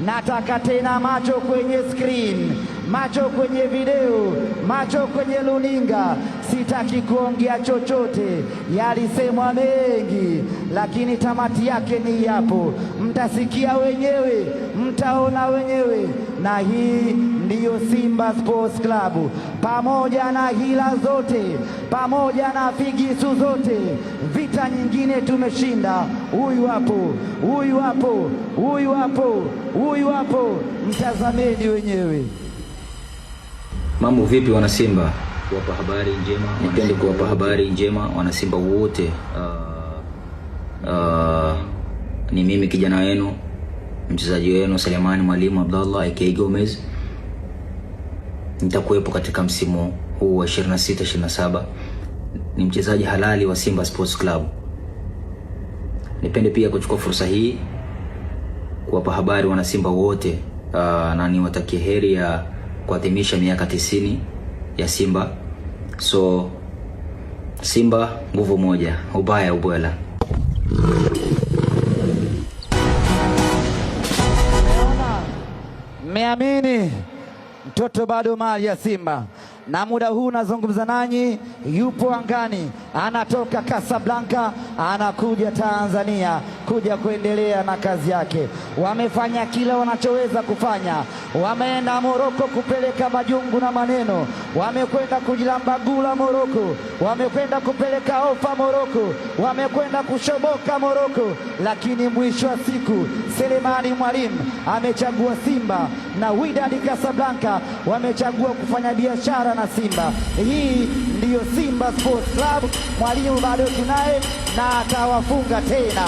Nataka tena macho kwenye screen, macho kwenye video, macho kwenye luninga. Sitaki kuongea chochote, yalisemwa mengi, lakini tamati yake ni yapo. Mtasikia wenyewe, mtaona wenyewe. Na hii ndiyo Simba Sports Club. Pamoja na hila zote, pamoja na figisu zote, vita nyingine tumeshinda. Huyu hapo, huyu hapo, huyu hapo, huyu hapo, mtazameni wenyewe. Mambo vipi wana Simba? Kuwapa habari njema, nipende kuwapa habari njema wana Simba wote. Ni mimi kijana wenu, mchezaji wenu Selemani Mwalimu Abdallah aka Gomez. Nitakuwepo katika msimu huu wa 26-27. Ni mchezaji halali wa Simba Sports Club. Nipende pia kuchukua fursa hii kuwapa habari wana Simba wote, na niwatakie heri ya kuadhimisha miaka 90 ya Simba. So Simba nguvu moja, ubaya ubwela. Mmeamini mtoto bado mali ya Simba. Na muda huu nazungumza nanyi, yupo angani, anatoka Casablanca, anakuja Tanzania kuja kuendelea na kazi yake. Wamefanya kila wanachoweza kufanya. Wameenda Moroko kupeleka majungu na maneno, wamekwenda kujilambagula Moroko, wamekwenda kupeleka ofa Moroko, wamekwenda kushoboka Moroko, lakini mwisho wa siku Selemani Mwalimu amechagua Simba na Wydad Casablanca wamechagua kufanya biashara na Simba. Hii ndiyo Simba Sports Club. Mwalimu bado tunaye na atawafunga tena.